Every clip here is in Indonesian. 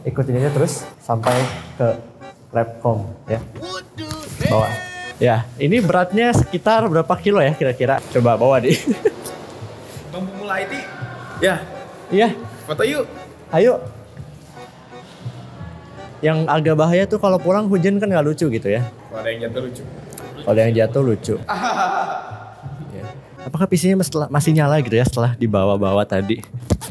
ikutin aja terus sampai ke Repcom ya. Bawa. Ya, ini beratnya sekitar berapa kilo ya kira-kira? Coba bawa di. Bang pemula IT. Ya. Iya. Foto yuk. Ayo. Yang agak bahaya tuh kalau pulang hujan kan nggak lucu gitu ya. Kalau ada yang jatuh lucu. Kalau ada yang jatuh lucu. Ya. Apakah PC-nya masih nyala gitu ya setelah dibawa-bawa tadi?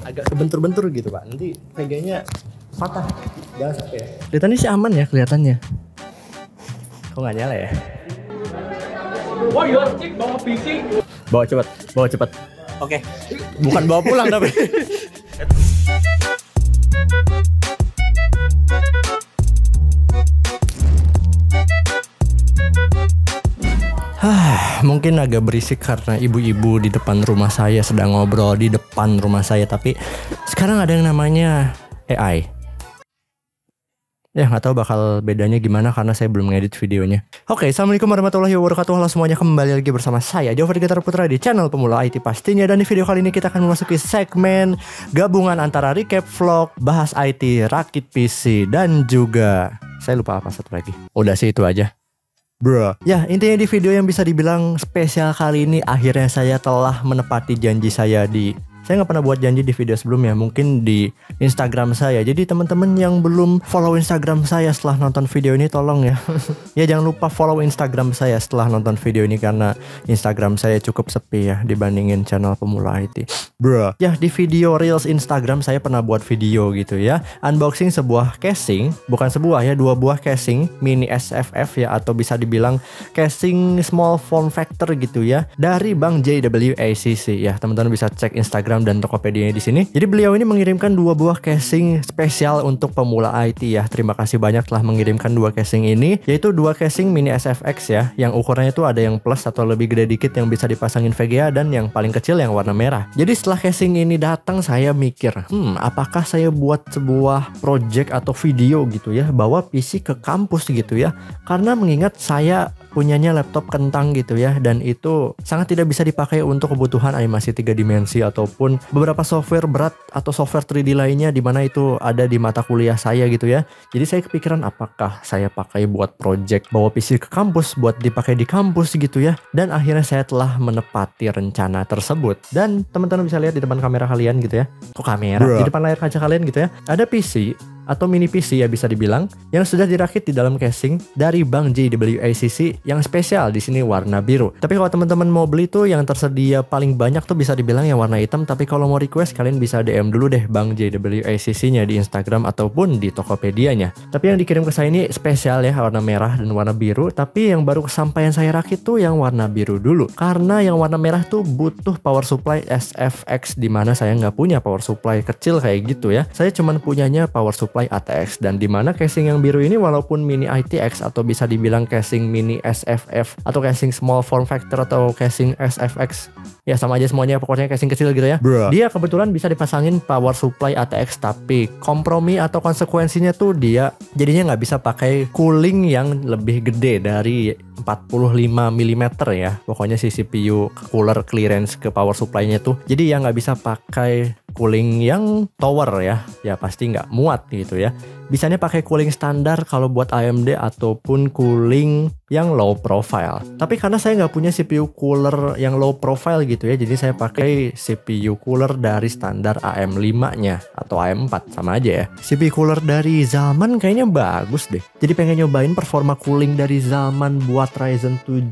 Agak kebentur-bentur gitu Pak. Nanti VG-nya patah. Jangan sampai ya. Kelihatannya sih aman ya kelihatannya. Kok nggak nyala ya? Wah, ya cik bawa PC. Bawa cepat. Oke. Bukan bawa pulang tapi. Mungkin agak berisik karena ibu-ibu di depan rumah saya sedang ngobrol di depan rumah saya. Tapi sekarang ada yang namanya AI. Ya nggak tahu bakal bedanya gimana karena saya belum ngedit videonya. Oke, assalamualaikum warahmatullahi wabarakatuh. Halo semuanya, kembali lagi bersama saya Jofri Gitar Putra di channel Pemula IT pastinya. Dan di video kali ini kita akan memasuki segmen gabungan antara recap vlog, bahas IT, rakit PC, dan juga saya lupa apa satu lagi. Udah sih itu aja. Bro. Ya, intinya di video yang bisa dibilang spesial kali ini akhirnya saya telah menepati janji saya saya nggak pernah buat janji di video sebelumnya, mungkin di Instagram saya. Jadi teman-teman yang belum follow Instagram saya setelah nonton video ini tolong ya. Ya jangan lupa follow Instagram saya setelah nonton video ini karena Instagram saya cukup sepi ya dibandingin channel Pemula IT. Bro. Ya di video Reels Instagram saya pernah buat video gitu ya, unboxing sebuah casing, bukan sebuah ya, 2 buah casing mini SFF ya, atau bisa dibilang casing small form factor gitu ya, dari Bang JWACC ya. Teman-teman bisa cek Instagram dan Tokopedia di sini. Jadi beliau ini mengirimkan 2 buah casing spesial untuk Pemula IT ya. Terima kasih banyak telah mengirimkan 2 casing ini, yaitu 2 casing mini SFX ya, yang ukurannya itu ada yang plus atau lebih gede dikit yang bisa dipasangin VGA, dan yang paling kecil yang warna merah. Jadi setelah casing ini datang saya mikir, apakah saya buat sebuah project atau video gitu ya, bawa PC ke kampus gitu ya. Karena mengingat saya punyanya laptop kentang gitu ya, dan itu sangat tidak bisa dipakai untuk kebutuhan animasi 3 dimensi ataupun beberapa software berat atau software 3D lainnya di mana itu ada di mata kuliah saya gitu ya. Jadi saya kepikiran apakah saya pakai buat project bawa PC ke kampus buat dipakai di kampus gitu ya. Dan akhirnya saya telah menepati rencana tersebut. Dan teman-teman bisa lihat di depan kamera kalian gitu ya. Kok kamera? Di depan layar kaca kalian gitu ya. Ada PC atau mini PC ya bisa dibilang yang sudah dirakit di dalam casing dari Bang JWACC yang spesial di sini warna biru. Tapi kalau teman-teman mau beli tuh yang tersedia paling banyak tuh bisa dibilang yang warna hitam. Tapi kalau mau request kalian bisa DM dulu deh Bang JWACC-nya di Instagram ataupun di Tokopedia-nya. Tapi yang dikirim ke saya ini spesial ya, warna merah dan warna biru. Tapi yang baru kesampaian saya rakit tuh yang warna biru dulu, karena yang warna merah tuh butuh power supply SFX, dimana saya nggak punya power supply kecil kayak gitu ya. Saya cuman punyanya power supply ATX, dan dimana casing yang biru ini walaupun mini ITX atau bisa dibilang casing mini SFF atau casing small form factor atau casing SFX ya sama aja semuanya, pokoknya casing kecil gitu ya. Dia kebetulan bisa dipasangin power supply ATX, tapi kompromi atau konsekuensinya tuh dia jadinya nggak bisa pakai cooling yang lebih gede dari 45 mm ya. Pokoknya si CPU cooler clearance ke power supply-nya tuh, jadi ya nggak bisa pakai cooling yang tower ya pasti nggak muat gitu ya. Bisanya pakai cooling standar kalau buat AMD ataupun cooling yang low profile. Tapi karena saya nggak punya CPU cooler yang low profile gitu ya, jadi saya pakai CPU cooler dari standar AM5-nya atau AM4 sama aja ya. CPU cooler dari Zalman kayaknya bagus deh. Jadi pengen nyobain performa cooling dari Zalman buat Ryzen 7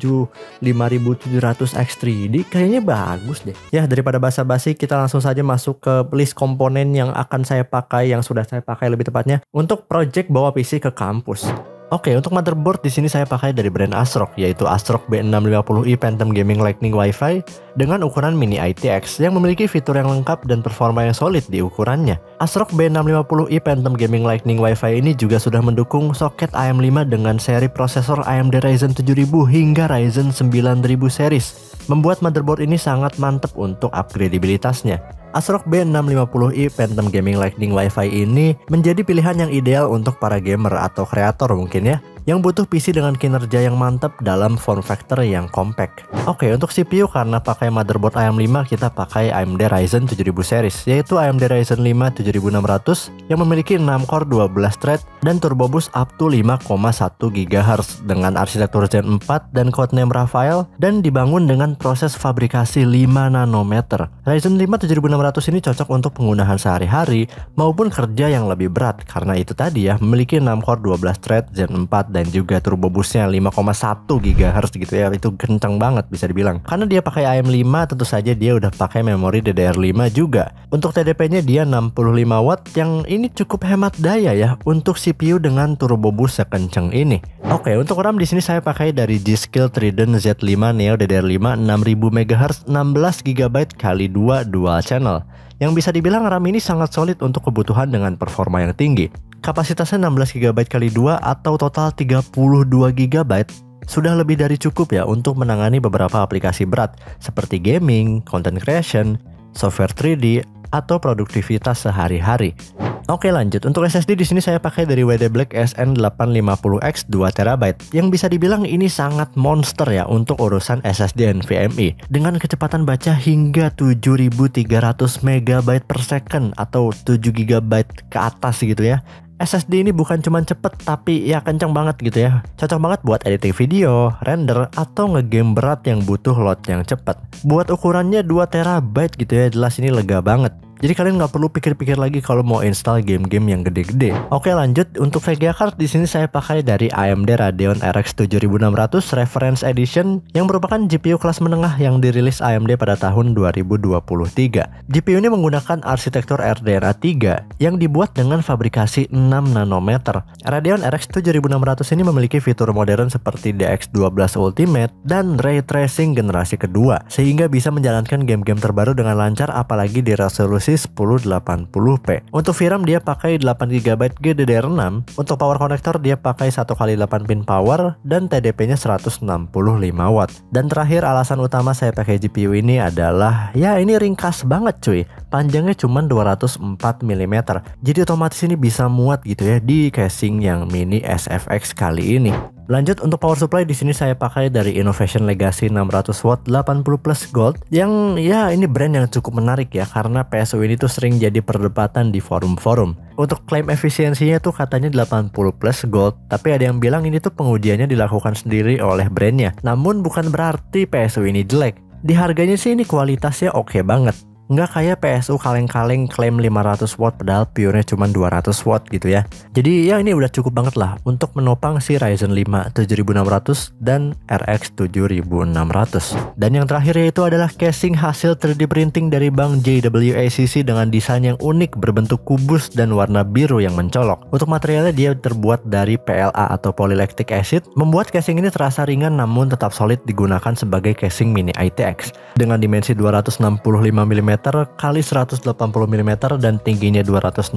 5700X3D, kayaknya bagus deh. Ya daripada basa-basi kita langsung saja masuk ke list komponen yang akan saya pakai, yang sudah saya pakai lebih tepatnya untuk project bawa PC ke kampus. Oke, untuk motherboard di sini saya pakai dari brand ASRock, yaitu ASRock B650i Phantom Gaming Lightning Wi-Fi dengan ukuran mini ITX yang memiliki fitur yang lengkap dan performa yang solid di ukurannya. ASRock B650i Phantom Gaming Lightning Wi-Fi ini juga sudah mendukung soket AM5 dengan seri prosesor AMD Ryzen 7000 hingga Ryzen 9000 series, membuat motherboard ini sangat mantap untuk upgradabilitasnya. ASRock B650i Phantom Gaming Lightning Wi-Fi ini menjadi pilihan yang ideal untuk para gamer atau kreator mungkin ya. yang butuh PC dengan kinerja yang mantap dalam form factor yang compact. Oke, untuk CPU karena pakai motherboard AM5 kita pakai AMD Ryzen 7000 series, yaitu AMD Ryzen 5 7600 yang memiliki 6 core 12 thread dan turbo boost up to 5,1 GHz dengan arsitektur Zen 4 dan codename Raphael dan dibangun dengan proses fabrikasi 5 nanometer. Ryzen 5 7600 ini cocok untuk penggunaan sehari-hari maupun kerja yang lebih berat karena itu tadi ya, memiliki 6 core 12 thread Zen 4 dan juga turbo boostnya 5,1 GHz gitu ya. Itu kencang banget bisa dibilang. Karena dia pakai AM5 tentu saja dia udah pakai memori DDR5 juga. Untuk TDP-nya dia 65 watt yang ini cukup hemat daya ya untuk CPU dengan turbo boost sekencang ini. Oke, untuk RAM di sini saya pakai dari G-Skill Trident Z5 Neo DDR5 6000 MHz 16 GB kali 2 dual channel. Yang bisa dibilang RAM ini sangat solid untuk kebutuhan dengan performa yang tinggi. Kapasitasnya 16 GB kali 2 atau total 32 GB sudah lebih dari cukup ya untuk menangani beberapa aplikasi berat seperti gaming, content creation, software 3D, atau produktivitas sehari-hari. Oke, lanjut. Untuk SSD di sini saya pakai dari WD Black SN850X 2 TB yang bisa dibilang ini sangat monster ya untuk urusan SSD NVMe dengan kecepatan baca hingga 7300 MB per second atau 7 GB ke atas gitu ya. SSD ini bukan cuma cepet tapi ya kencang banget gitu ya. Cocok banget buat editing video, render, atau ngegame berat yang butuh load yang cepet. Buat ukurannya 2 TB gitu ya, jelas ini lega banget. Jadi kalian nggak perlu pikir-pikir lagi kalau mau install game-game yang gede-gede. Oke, lanjut. Untuk VGA card di sini saya pakai dari AMD Radeon RX 7600 Reference Edition yang merupakan GPU kelas menengah yang dirilis AMD pada tahun 2023. GPU ini menggunakan arsitektur RDNA 3 yang dibuat dengan fabrikasi 6 nanometer. Radeon RX 7600 ini memiliki fitur modern seperti DX12 Ultimate dan Ray Tracing generasi kedua sehingga bisa menjalankan game-game terbaru dengan lancar apalagi di resolusi 1080p. Untuk VRAM dia pakai 8GB GDDR6. Untuk power connector dia pakai 1x8 pin power dan TDP-nya 165 watt. Dan terakhir alasan utama saya pakai GPU ini adalah ya ini ringkas banget cuy. Panjangnya cuma 204 mm. Jadi otomatis ini bisa muat gitu ya di casing yang mini SFX kali ini. Lanjut, untuk power supply di sini saya pakai dari Innovation Legacy 600 watt 80 plus gold yang ya ini brand yang cukup menarik ya karena PSU ini tuh sering jadi perdebatan di forum-forum. Untuk klaim efisiensinya tuh katanya 80 plus gold, tapi ada yang bilang ini tuh pengujiannya dilakukan sendiri oleh brandnya. Namun bukan berarti PSU ini jelek. Di harganya sih ini kualitasnya oke banget. Nggak kayak PSU kaleng-kaleng klaim 500 watt padahal pure-nya cuma 200 watt gitu ya. Jadi ya ini udah cukup banget lah untuk menopang si Ryzen 5 7600 dan RX 7600. Dan yang terakhir yaitu adalah casing hasil 3D printing dari Bank JWACC dengan desain yang unik berbentuk kubus dan warna biru yang mencolok. Untuk materialnya dia terbuat dari PLA atau polylactic acid, membuat casing ini terasa ringan namun tetap solid digunakan sebagai casing mini ITX. Dengan dimensi 265 mm kali 180 mm dan tingginya 265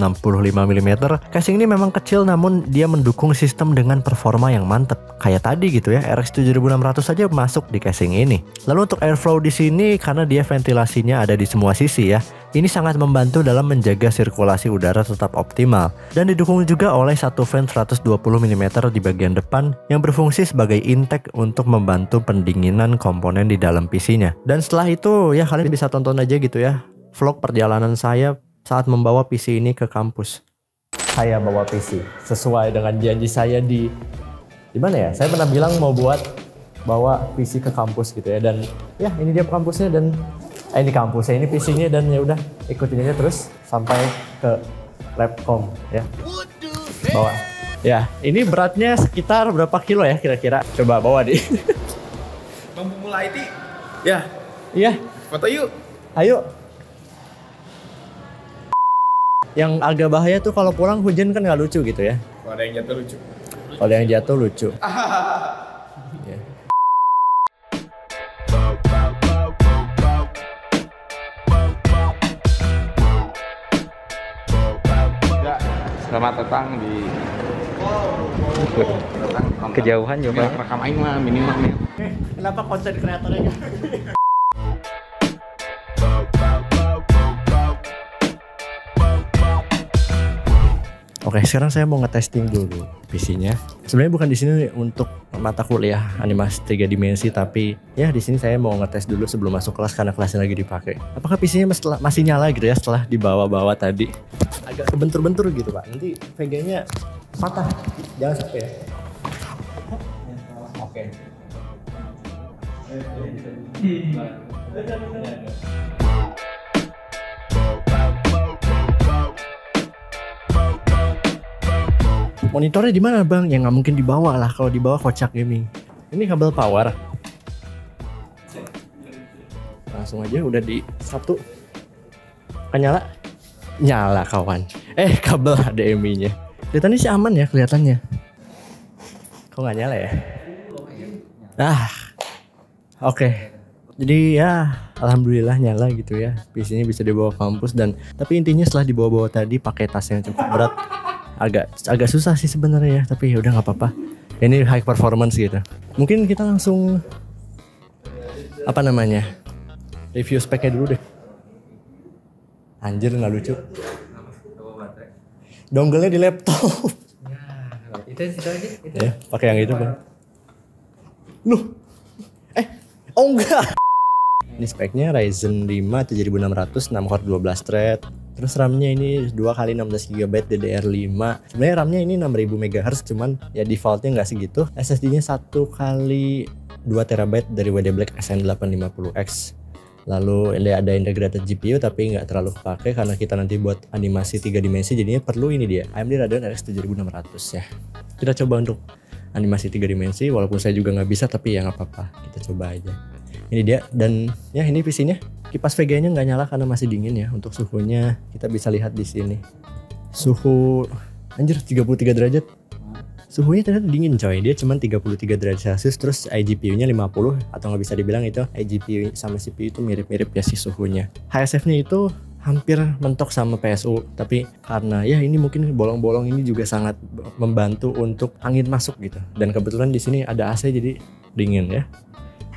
mm. Casing ini memang kecil namun dia mendukung sistem dengan performa yang mantep. Kayak tadi gitu ya, RX 7600 saja masuk di casing ini. Lalu untuk airflow di sini karena dia ventilasinya ada di semua sisi ya. Ini sangat membantu dalam menjaga sirkulasi udara tetap optimal dan didukung juga oleh satu fan 120 mm di bagian depan yang berfungsi sebagai intake untuk membantu pendinginan komponen di dalam PC-nya. Dan setelah itu ya kalian bisa tonton aja gitu ya vlog perjalanan saya saat membawa PC ini ke kampus. Saya bawa PC sesuai dengan janji saya di mana ya? Saya pernah bilang mau bawa PC ke kampus gitu ya, dan ya ini dia kampusnya dan ini kampusnya, ini PC-nya, dan ya udah ikutin aja terus sampai ke Labcom ya. Bawa. Ya, ini beratnya sekitar berapa kilo ya kira-kira? Coba bawa di. Bang mulai IT. Ya. Iya. Foto yuk. Ayo. Yang agak bahaya tuh kalau pulang hujan kan nggak lucu gitu ya. Kalau ada yang jatuh lucu. Kalau yang jatuh lucu. Ya. Selamat datang di Kejauhan juga. Rekam aing mah minimal nih. Kenapa konten kreatornya? Oke, Oke, sekarang saya mau ngetesting dulu PC-nya. Sebenarnya bukan di sini untuk mata kuliah animasi 3 dimensi, tapi ya di sini saya mau ngetes dulu sebelum masuk kelas karena kelasnya lagi dipakai. Apakah PC-nya masih nyala gitu ya setelah dibawa-bawa tadi? Agak kebentur-bentur gitu Pak. Nanti VG-nya patah. Jangan sampai ya. Oke. Monitornya di mana bang? Ya nggak mungkin dibawa lah, kalau dibawa kocak gaming. Ini kabel power. Langsung aja udah di satu. Kan nyala? Nyala kawan. Kabel HDMI-nya. Kelihatannya sih aman ya kelihatannya. Kok nggak nyala ya? Oke. Jadi ya alhamdulillah nyala gitu ya. PC-nya bisa dibawa kampus tapi intinya setelah dibawa-bawa tadi pakai tas yang cukup berat. Agak susah sih sebenarnya ya, tapi ya udah nggak apa-apa. Ini high performance gitu. Mungkin kita langsung review speknya dulu deh. Anjir nggak lucu. Dongle-nya di laptop. Itu aja. Ya, pakai yang itu bang. Oh enggak. Ini speknya Ryzen 5 7600 6 core 12 thread. Terus RAM-nya ini 2x16 GB DDR5. Sebenarnya RAM-nya ini 6000 MHz, cuman ya defaultnya nggak segitu. SSD-nya 1x2 TB dari WD Black SN850X. Lalu ada integrated GPU tapi nggak terlalu kepake karena kita nanti buat animasi 3 dimensi, jadinya perlu ini dia AMD Radeon RX 7600 ya. Kita coba untuk animasi 3 dimensi, walaupun saya juga nggak bisa tapi ya nggak apa-apa, kita coba aja. Ini dia, dan ya ini PC-nya. Kipas VGA-nya nggak nyala karena masih dingin ya. Untuk suhunya kita bisa lihat di sini. Suhu anjir 33 derajat. Suhunya ternyata dingin coy. Dia cuma 33 derajat Celcius, terus iGPU-nya 50, atau nggak bisa dibilang itu iGPU sama CPU itu mirip-mirip ya sih suhunya. HSF-nya itu hampir mentok sama PSU, tapi karena ya ini mungkin bolong-bolong ini juga sangat membantu untuk angin masuk gitu. Dan kebetulan di sini ada AC jadi dingin ya.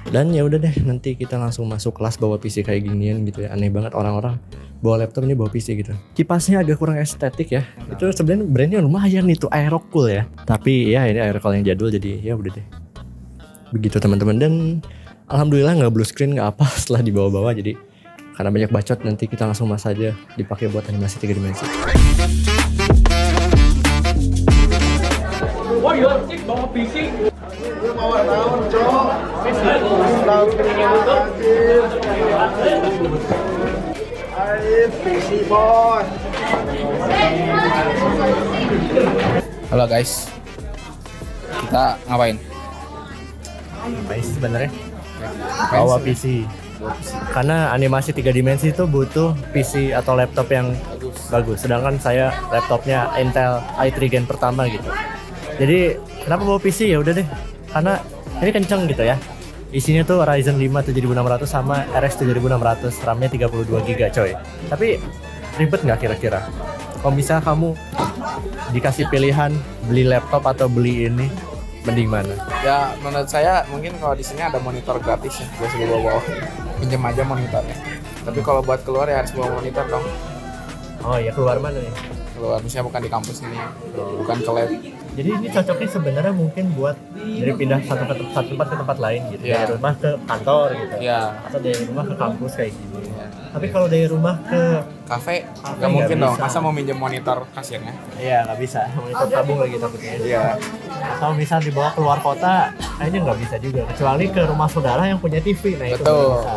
Dan ya udah deh, nanti kita langsung masuk kelas bawa PC kayak ginian gitu ya. Aneh banget orang-orang bawa laptop ini bawa PC gitu. Kipasnya agak kurang estetik ya. Itu sebenarnya brandnya lumayan itu, Aerocool ya. Tapi ya ini Aerocool yang jadul, jadi ya udah deh. Begitu teman-teman, dan alhamdulillah nggak blue screen nggak apa setelah dibawa-bawa. Jadi karena banyak bacot, nanti kita langsung mas aja dipakai buat animasi 3 dimensi. Wah, ya sih bawa PC. Bawa tahun, Cok. PC bos. Halo guys. Kita ngapain? Ngapain sih sebenarnya? Bawa PC. Karena animasi 3 dimensi itu butuh PC atau laptop yang bagus. Sedangkan saya laptopnya Intel i3 Gen pertama gitu. Jadi kenapa bawa PC? Ya udah deh, karena ini kenceng gitu ya. Isinya tuh Ryzen 5 7600 sama RX 7600, RAM-nya 32 GB coy. Tapi ribet nggak kira-kira? Kalau misalnya kamu dikasih pilihan beli laptop atau beli ini, mending mana? Ya menurut saya mungkin kalau di sini ada monitor gratis ya, gue sih bawa pinjam aja monitornya. Tapi kalau buat keluar ya harus bawa monitor dong. Oh ya, keluar mana nih? Keluar misalnya bukan di kampus ini, bukan ke lab. Jadi ini cocoknya sebenarnya mungkin buat dari pindah satu tempat ke tempat lain gitu, Yeah. dari rumah ke kantor gitu, Ya, atau dari rumah ke kampus kayak gini. ya. Tapi kalau dari rumah ke Kafe Kafe nggak mungkin nggak dong. bisa. Masa mau minjem monitor kasirnya? ya nggak bisa, monitor tabung lagi takutnya. Iya. Atau misal dibawa keluar kota, kayaknya nggak bisa juga, kecuali ke rumah saudara yang punya TV. Nah itu Betul. bisa.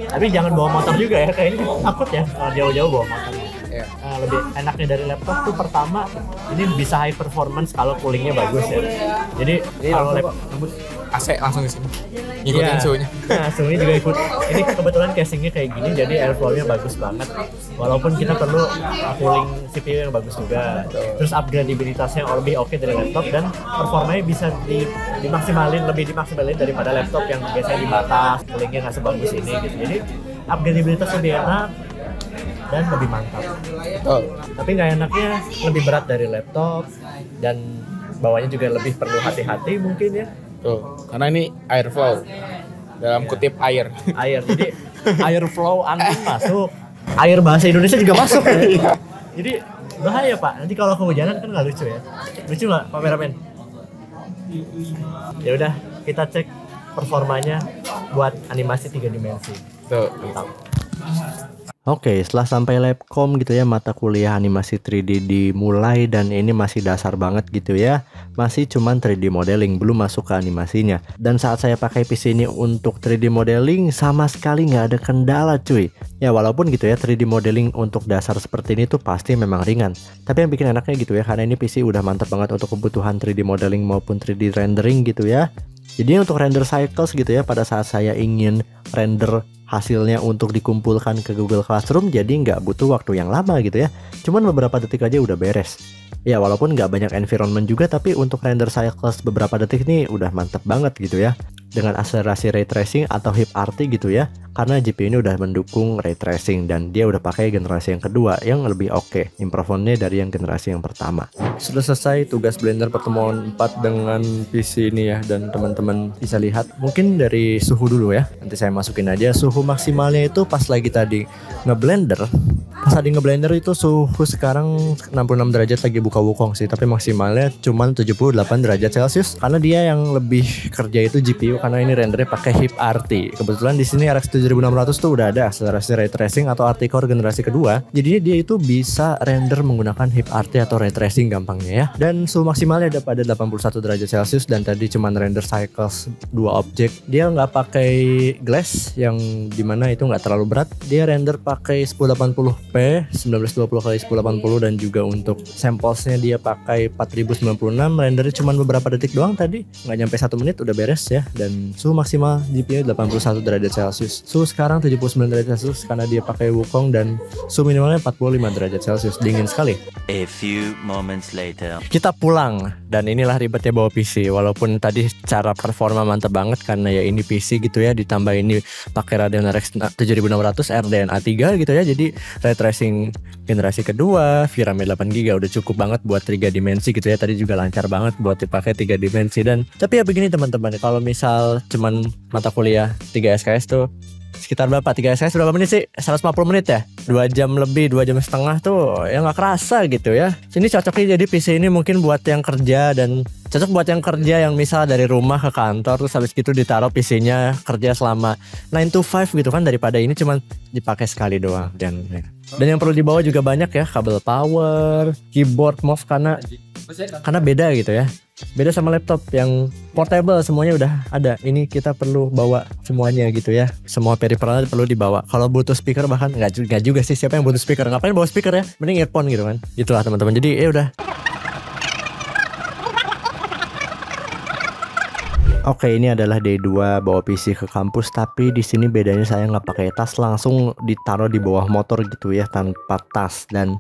Tapi jangan bawa motor juga ya, kayaknya takut ya kalau jauh-jauh bawa motor. Iya. Nah, lebih enaknya dari laptop tuh pertama ini bisa high performance kalau coolingnya bagus ya. Jadi kalau laptop AC langsung di sini. Ngikutin suhunya. Nah, suhunya juga ikut. Ini kebetulan casingnya kayak gini, jadi airflow-nya bagus banget. Walaupun kita perlu cooling CPU yang bagus juga. Terus upgradabilitasnya lebih oke dari laptop, dan performanya bisa lebih dimaksimalin daripada laptop yang biasanya di batas, coolingnya nggak sebagus ini gitu. Jadi upgradabilitas lebih enak dan lebih mantap. Betul. Tapi nggak enaknya lebih berat dari laptop, dan bawahnya juga lebih perlu hati-hati mungkin ya. Tuh, karena ini airflow. Dalam kutip air. Jadi airflow, angin masuk, air bahasa Indonesia juga masuk ya. Jadi Bahaya Pak, nanti kalau kehujanan kan nggak lucu ya. Lucu nggak kameramen? Ya udah, kita cek performanya buat animasi 3 dimensi. Tuh. Mantap. Oke, setelah sampai labcom gitu ya, mata kuliah animasi 3D dimulai dan ini masih dasar banget gitu ya. Masih cuman 3D modeling, belum masuk ke animasinya. Dan saat saya pakai PC ini untuk 3D modeling sama sekali nggak ada kendala cuy. Ya walaupun gitu ya 3D modeling untuk dasar seperti ini tuh pasti memang ringan. Tapi yang bikin enaknya gitu ya, karena ini PC udah mantap banget untuk kebutuhan 3D modeling maupun 3D rendering gitu ya. Jadi untuk render cycles gitu ya, pada saat saya ingin render hasilnya untuk dikumpulkan ke Google Classroom, jadi nggak butuh waktu yang lama gitu ya, cuman beberapa detik aja udah beres. Ya walaupun nggak banyak environment juga, tapi untuk render cycles beberapa detik nih udah mantep banget gitu ya, dengan akselerasi ray tracing atau HIP-RT gitu ya, karena GPU ini udah mendukung ray tracing dan dia udah pakai generasi yang kedua yang lebih oke, improvementnya dari yang generasi yang pertama. Sudah selesai tugas Blender pertemuan 4 dengan PC ini ya, dan teman-teman bisa lihat mungkin dari suhu dulu ya. Nanti saya masukin aja suhu maksimalnya itu pas lagi tadi ngeblender. Pas tadi ngeblender itu suhu sekarang 66 derajat lagi buka wukong sih, tapi maksimalnya cuman 78 derajat Celcius karena dia yang lebih kerja itu GPU, karena ini rendernya pakai HIP-RT. Kebetulan di sini RX 7600 tuh udah ada akselerasi ray tracing atau RT Core generasi kedua. Jadinya dia itu bisa render menggunakan HIP-RT atau ray tracing gampangnya ya. Dan suhu maksimalnya ada pada 81 derajat Celcius, dan tadi cuman render cycles 2 objek. Dia nggak pakai glass yang dimana itu nggak terlalu berat. Dia render pakai 1080p 1920x1080, dan juga untuk samplesnya dia pakai 4096. Rendernya cuma beberapa detik doang tadi, nggak nyampe 1 menit udah beres ya. Dan suhu maksimal GPU 81 derajat Celcius. Suhu sekarang 79 derajat Celcius karena dia pakai Wukong, dan suhu minimalnya 45 derajat Celcius, dingin sekali. A few moments later. Kita pulang, dan inilah ribetnya bawa PC. Walaupun tadi cara performa mantap banget karena ya ini PC gitu ya, ditambah ini pakai Radeon RX 7600 RDNA 3 gitu ya. Jadi ray tracing generasi kedua, VRAM 8GB udah cukup banget buat 3 dimensi gitu ya. Tadi juga lancar banget buat dipakai 3 dimensi. Dan tapi ya begini teman-teman, kalau misal cuman mata kuliah 3 SKS tuh sekitar berapa? 3 SKS berapa menit sih? 150 menit ya? 2 jam lebih, 2 jam setengah tuh ya nggak kerasa gitu ya. Sini cocoknya jadi PC ini mungkin buat yang kerja, dan cocok buat yang kerja yang misal dari rumah ke kantor terus habis gitu ditaruh PC-nya kerja selama 9 to 5 gitu kan, daripada ini cuman dipakai sekali doang. Dan yang perlu dibawa juga banyak ya, kabel power, keyboard, mouse, karena beda gitu ya. Beda sama laptop yang portable, semuanya udah ada. Ini kita perlu bawa semuanya gitu ya. Semua peripheralnya perlu dibawa. Kalau butuh speaker bahkan nggak juga sih, siapa yang butuh speaker? Ngapain bawa speaker ya? Mending earphone gitu kan. Itulah teman-teman. Jadi udah. Oke, ini adalah day 2 bawa PC ke kampus, tapi di sini bedanya saya nggak pakai tas, langsung ditaruh di bawah motor gitu ya, tanpa tas. Dan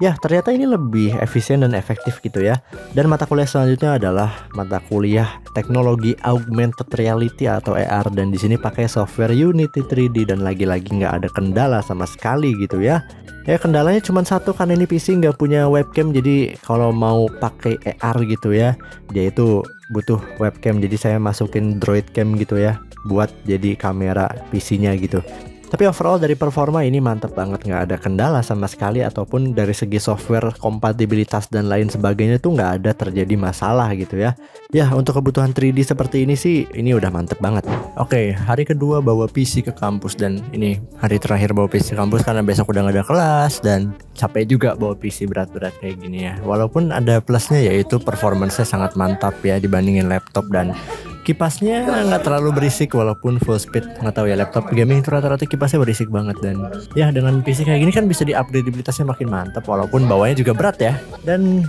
ya ternyata ini lebih efisien dan efektif gitu ya. Dan mata kuliah selanjutnya adalah mata kuliah teknologi augmented reality atau AR, dan di sini pakai software Unity 3D, dan lagi-lagi nggak ada kendala sama sekali gitu ya. Ya kendalanya cuma satu, karena ini PC nggak punya webcam, jadi kalau mau pakai AR gitu ya, dia itu butuh webcam. Jadi saya masukin Droid Cam gitu ya, buat jadi kamera PC-nya gitu. Tapi overall dari performa ini mantep banget, nggak ada kendala sama sekali, ataupun dari segi software kompatibilitas dan lain sebagainya tuh nggak ada terjadi masalah gitu ya. Ya untuk kebutuhan 3D seperti ini sih ini udah mantep banget. Oke, hari kedua bawa PC ke kampus, dan ini hari terakhir bawa PC ke kampus karena besok udah nggak ada kelas, dan capek juga bawa PC berat-berat kayak gini ya. Walaupun ada plusnya, yaitu performance-nya sangat mantap ya dibandingin laptop, dan kipasnya nggak terlalu berisik walaupun full speed. Nggak tahu ya, laptop gaming itu rata-rata kipasnya berisik banget. Dan ya dengan PC kayak gini kan bisa di-upgradabilitasnya makin mantap, walaupun bawanya juga berat ya. Dan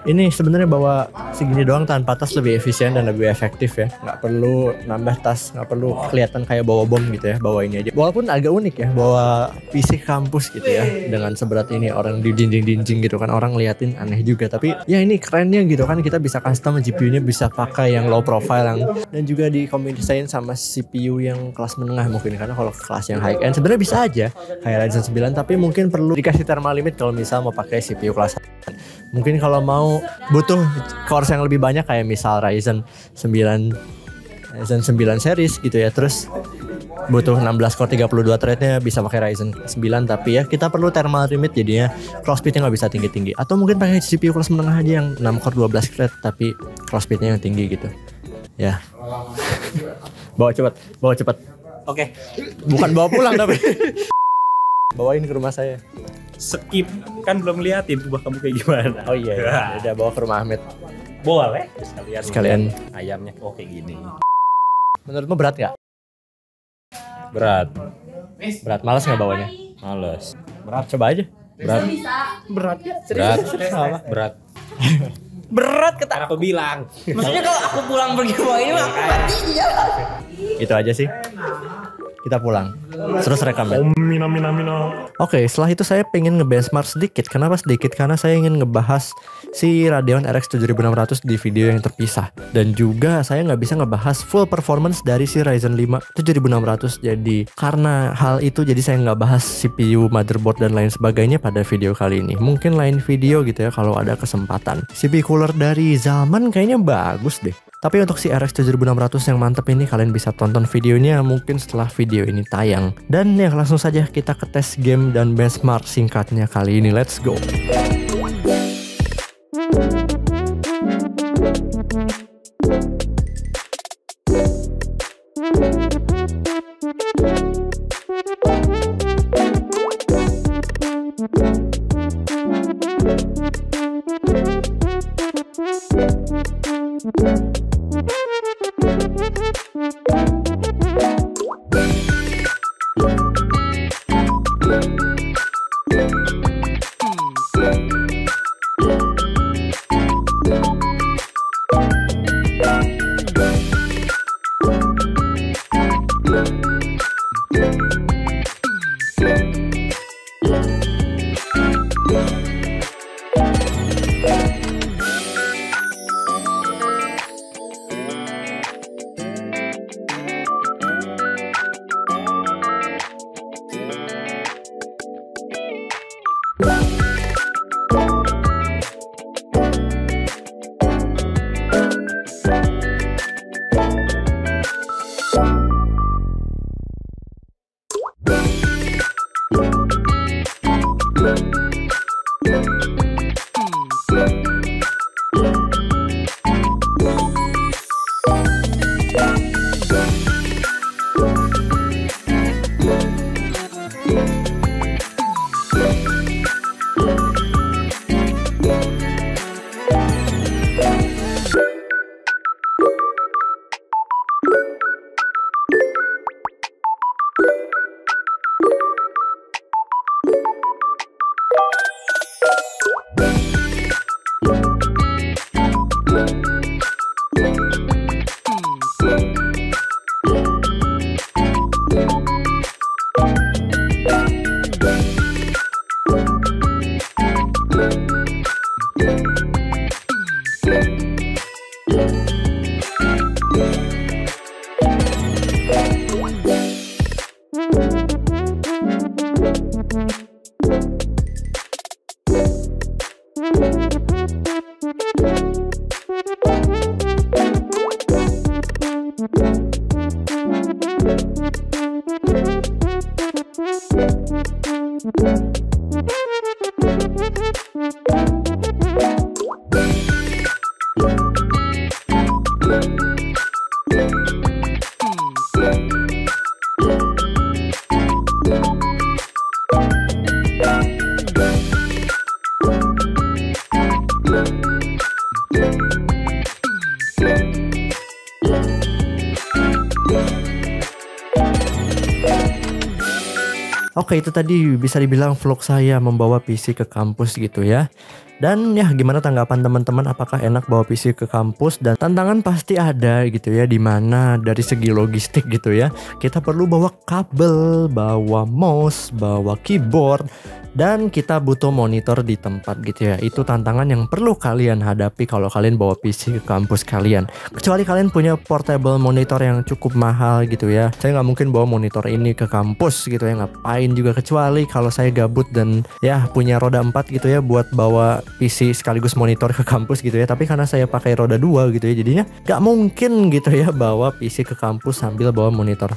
ini sebenarnya bawa segini doang tanpa tas lebih efisien dan lebih efektif ya. Nggak perlu nambah tas, nggak perlu kelihatan kayak bawa bom gitu ya, bawa ini aja. Walaupun agak unik ya bawa PC kampus gitu ya dengan seberat ini, orang di dinding-dinding gitu kan, orang liatin aneh juga. Tapi ya ini kerennya gitu kan, kita bisa custom GPU-nya, bisa pakai yang low profile yang, dan juga dikombinasiin sama CPU yang kelas menengah mungkin, karena kalau kelas yang high end sebenarnya bisa aja kayak Ryzen 9, tapi mungkin perlu dikasih thermal limit kalau misal mau pakai CPU kelas high end. Mungkin kalau mau butuh cores yang lebih banyak kayak misal Ryzen 9 series gitu ya, terus butuh 16 core 32 threadnya bisa pakai Ryzen 9, tapi ya kita perlu thermal limit jadinya clock speednya nggak bisa tinggi-tinggi, atau mungkin pakai CPU kelas menengah aja yang 6 core 12 thread tapi clock speednya yang tinggi gitu ya. bawa cepet oke. Bukan bawa pulang tapi bawain ke rumah saya. Skip, kan belum liatin rumah kamu kayak gimana. Oh iya, ya. Udah bawa ke rumah Ahmed. Boleh Sekalian. ayamnya kok kayak gini. Menurutmu berat nggak? Berat. Malas nggak bawanya? Males. Berat, coba aja. Berat. Berat ya? Berat. Berat. Berat kata. Kan aku bilang. Maksudnya kalau aku pulang pergi bawa ini mah aku mati ya. Itu aja sih. Kita pulang. Terus rekam ya. Oke, setelah itu saya pengen ngebenchmark sedikit. Kenapa sedikit? Karena saya ingin ngebahas si Radeon RX 7600 di video yang terpisah. Dan juga saya nggak bisa ngebahas full performance dari si Ryzen 5 7600. Jadi karena hal itu jadi saya nggak bahas CPU, motherboard dan lain sebagainya pada video kali ini. Mungkin lain video gitu ya kalau ada kesempatan. CPU cooler dari Zalman kayaknya bagus deh. Tapi untuk si RX 7600 yang mantep ini kalian bisa tonton videonya mungkin setelah video ini tayang. Dan ya langsung saja kita ke tes game dan benchmark singkatnya kali ini. Let's go. Oke, itu tadi bisa dibilang vlog saya membawa PC ke kampus gitu ya. Dan ya gimana tanggapan teman-teman, apakah enak bawa PC ke kampus? Dan tantangan pasti ada gitu ya, dimana dari segi logistik gitu ya, kita perlu bawa kabel, bawa mouse, bawa keyboard, dan kita butuh monitor di tempat gitu ya. Itu tantangan yang perlu kalian hadapi kalau kalian bawa PC ke kampus kalian. Kecuali kalian punya portable monitor yang cukup mahal gitu ya. Saya nggak mungkin bawa monitor ini ke kampus gitu ya, ngapain juga, kecuali kalau saya gabut dan ya punya roda 4 gitu ya buat bawa PC sekaligus monitor ke kampus gitu ya. Tapi karena saya pakai roda 2 gitu ya, jadinya nggak mungkin gitu ya bawa PC ke kampus sambil bawa monitor.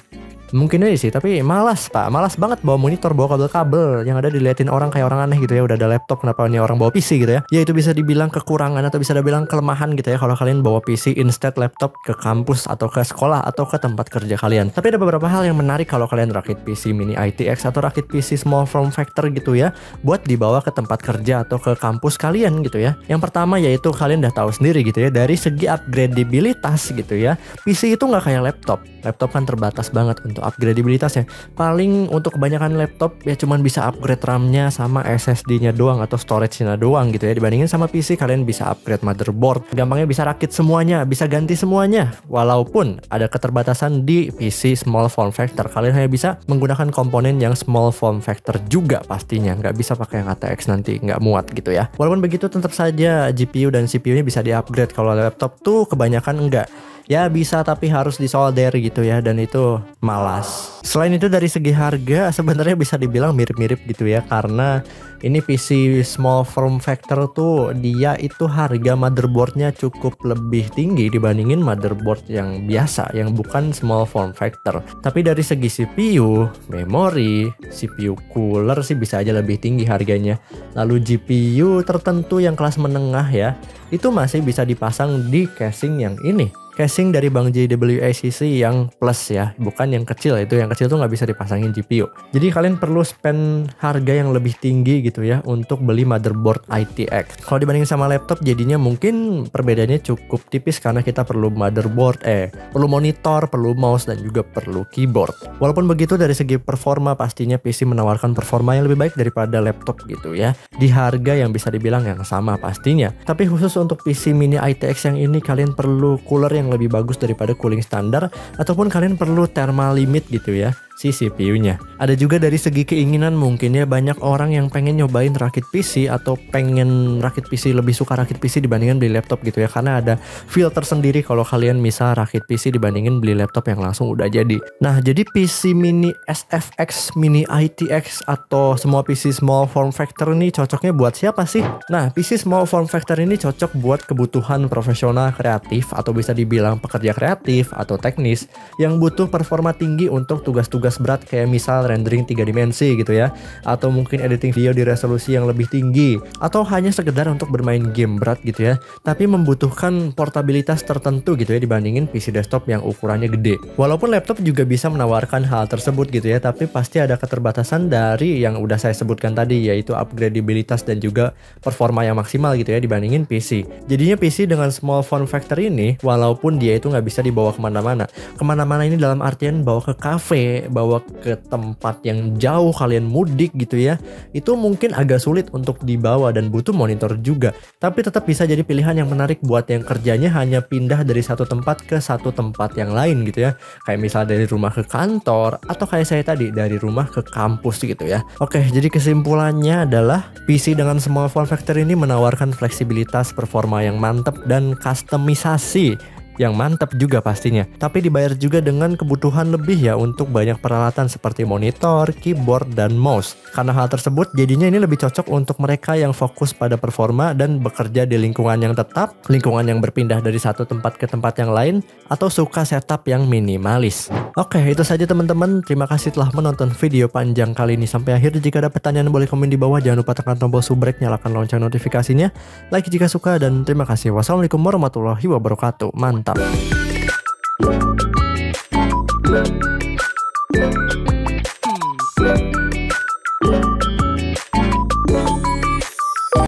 Mungkin aja sih, tapi malas pak, malas banget bawa monitor, bawa kabel-kabel yang ada diliatin orang kayak orang aneh gitu ya. Udah ada laptop, kenapa ini orang bawa PC gitu ya. Ya itu bisa dibilang kekurangan atau bisa dibilang kelemahan gitu ya kalau kalian bawa PC instead laptop ke kampus atau ke sekolah atau ke tempat kerja kalian. Tapi ada beberapa hal yang menarik kalau kalian rakit PC mini ITX atau rakit PC small form factor gitu ya, buat dibawa ke tempat kerja atau ke kampus kalian gitu ya. Yang pertama yaitu kalian udah tahu sendiri gitu ya, dari segi upgradabilitas gitu ya, PC itu nggak kayak laptop. Laptop kan terbatas banget untuk upgradabilitasnya. Paling untuk kebanyakan laptop ya cuman bisa upgrade RAM-nya sama SSD-nya doang atau storage-nya doang gitu ya. Dibandingin sama PC kalian bisa upgrade motherboard, gampangnya bisa rakit semuanya, bisa ganti semuanya. Walaupun ada keterbatasan di PC small form factor, kalian hanya bisa menggunakan komponen yang small form factor juga pastinya. Nggak bisa pakai yang ATX nanti, nggak muat gitu ya. Walaupun begitu tetap saja GPU dan CPU-nya bisa di-upgrade. Kalau laptop tuh kebanyakan enggak. Ya bisa tapi harus disolder gitu ya, dan itu malas. Selain itu dari segi harga sebenarnya bisa dibilang mirip-mirip gitu ya, karena ini PC small form factor tuh dia itu harga motherboardnya cukup lebih tinggi dibandingin motherboard yang biasa yang bukan small form factor. Tapi dari segi CPU, memori, CPU cooler sih bisa aja lebih tinggi harganya. Lalu GPU tertentu yang kelas menengah ya, itu masih bisa dipasang di casing yang ini. Casing dari Bang JWACC yang plus ya, bukan yang kecil. Itu yang kecil tuh nggak bisa dipasangin GPU. Jadi kalian perlu spend harga yang lebih tinggi gitu ya untuk beli motherboard ITX. Kalau dibandingin sama laptop jadinya mungkin perbedaannya cukup tipis, karena kita perlu motherboard, perlu monitor, perlu mouse, dan juga perlu keyboard. Walaupun begitu dari segi performa pastinya PC menawarkan performa yang lebih baik daripada laptop gitu ya, di harga yang bisa dibilang yang sama pastinya. Tapi khusus untuk PC mini ITX yang ini kalian perlu cooler yang lebih bagus daripada cooling standar, ataupun kalian perlu thermal limit gitu ya si CPU-nya. Ada juga dari segi keinginan, mungkin ya banyak orang yang pengen nyobain rakit PC atau pengen rakit PC, lebih suka rakit PC dibandingin beli laptop gitu ya, karena ada feel tersendiri kalau kalian misal rakit PC dibandingin beli laptop yang langsung udah jadi. Nah, jadi PC mini SFX, mini ITX atau semua PC small form factor ini cocoknya buat siapa sih? Nah, PC small form factor ini cocok buat kebutuhan profesional kreatif atau bisa dibilang pekerja kreatif atau teknis yang butuh performa tinggi untuk tugas-tugas berat kayak misal rendering 3 dimensi gitu ya, atau mungkin editing video di resolusi yang lebih tinggi, atau hanya sekedar untuk bermain game berat gitu ya, tapi membutuhkan portabilitas tertentu gitu ya dibandingin PC desktop yang ukurannya gede. Walaupun laptop juga bisa menawarkan hal tersebut gitu ya, tapi pasti ada keterbatasan dari yang udah saya sebutkan tadi, yaitu upgradabilitas dan juga performa yang maksimal gitu ya dibandingin PC. Jadinya PC dengan small form factor ini, walaupun dia itu nggak bisa dibawa kemana-mana ini dalam artian bawa ke cafe, bawa ke tempat yang jauh, kalian mudik gitu ya, itu mungkin agak sulit untuk dibawa dan butuh monitor juga. Tapi tetap bisa jadi pilihan yang menarik buat yang kerjanya hanya pindah dari satu tempat ke satu tempat yang lain gitu ya, kayak misal dari rumah ke kantor, atau kayak saya tadi dari rumah ke kampus gitu ya. Oke, jadi kesimpulannya adalah PC dengan small form factor ini menawarkan fleksibilitas, performa yang mantap, dan kustomisasi yang mantap juga pastinya. Tapi dibayar juga dengan kebutuhan lebih ya untuk banyak peralatan seperti monitor, keyboard, dan mouse. Karena hal tersebut jadinya ini lebih cocok untuk mereka yang fokus pada performa dan bekerja di lingkungan yang tetap, lingkungan yang berpindah dari satu tempat ke tempat yang lain, atau suka setup yang minimalis. Oke, itu saja teman-teman. Terima kasih telah menonton video panjang kali ini sampai akhir. Jika ada pertanyaan boleh komen di bawah. Jangan lupa tekan tombol subrek, nyalakan lonceng notifikasinya, like jika suka, dan terima kasih. Wassalamualaikum warahmatullahi wabarakatuh. Mantap.